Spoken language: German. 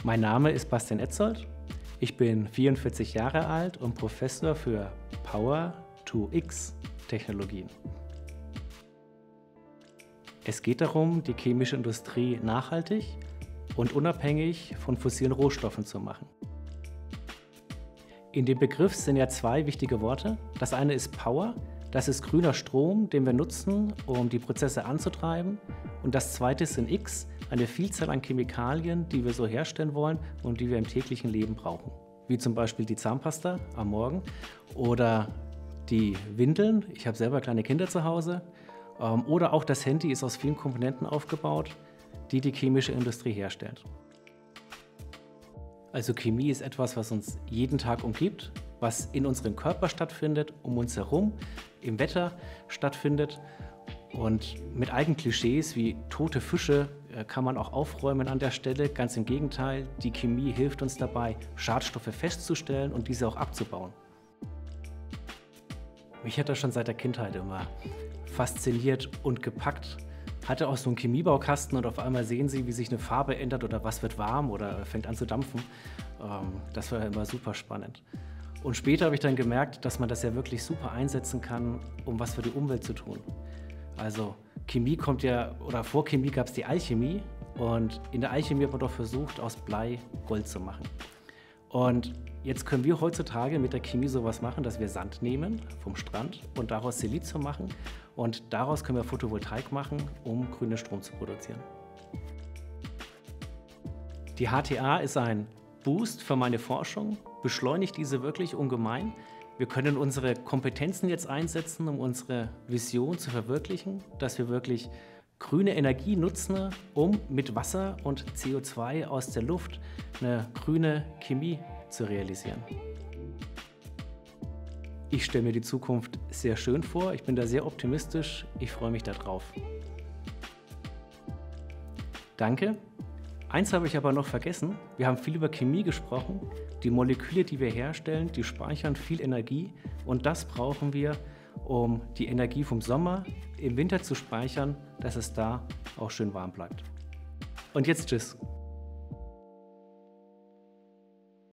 Mein Name ist Bastian Etzold. Ich bin 44 Jahre alt und Professor für Power-to-X-Technologien. Es geht darum, die chemische Industrie nachhaltig und unabhängig von fossilen Rohstoffen zu machen. In dem Begriff sind ja zwei wichtige Worte. Das eine ist Power, das ist grüner Strom, den wir nutzen, um die Prozesse anzutreiben. Und das zweite sind X, eine Vielzahl an Chemikalien, die wir so herstellen wollen und die wir im täglichen Leben brauchen. Wie zum Beispiel die Zahnpasta am Morgen oder die Windeln. Ich habe selber kleine Kinder zu Hause. Oder auch das Handy ist aus vielen Komponenten aufgebaut, die die chemische Industrie herstellt. Also Chemie ist etwas, was uns jeden Tag umgibt, was in unserem Körper stattfindet, um uns herum, im Wetter stattfindet. Und mit alten Klischees wie tote Fische kann man auch aufräumen an der Stelle. Ganz im Gegenteil, die Chemie hilft uns dabei, Schadstoffe festzustellen und diese auch abzubauen. Mich hat das schon seit der Kindheit immer fasziniert und gepackt. Hatte auch so einen Chemiebaukasten und auf einmal sehen Sie, wie sich eine Farbe ändert oder was wird warm oder fängt an zu dampfen. Das war immer super spannend. Und später habe ich dann gemerkt, dass man das ja wirklich super einsetzen kann, um was für die Umwelt zu tun. Also Chemie kommt ja, oder vor Chemie gab es die Alchemie und in der Alchemie hat man doch versucht, aus Blei Gold zu machen. Und jetzt können wir heutzutage mit der Chemie sowas machen, dass wir Sand nehmen vom Strand und daraus Silizium machen und daraus können wir Photovoltaik machen, um grünen Strom zu produzieren. Die HTA ist ein Boost für meine Forschung, beschleunigt diese wirklich ungemein. Wir können unsere Kompetenzen jetzt einsetzen, um unsere Vision zu verwirklichen, dass wir wirklich grüne Energie nutzen, um mit Wasser und CO2 aus der Luft eine grüne Chemie zu realisieren. Ich stelle mir die Zukunft sehr schön vor, ich bin da sehr optimistisch, ich freue mich darauf. Danke. Eins habe ich aber noch vergessen, wir haben viel über Chemie gesprochen. Die Moleküle, die wir herstellen, die speichern viel Energie und das brauchen wir, um die Energie vom Sommer im Winter zu speichern, dass es da auch schön warm bleibt. Und jetzt tschüss.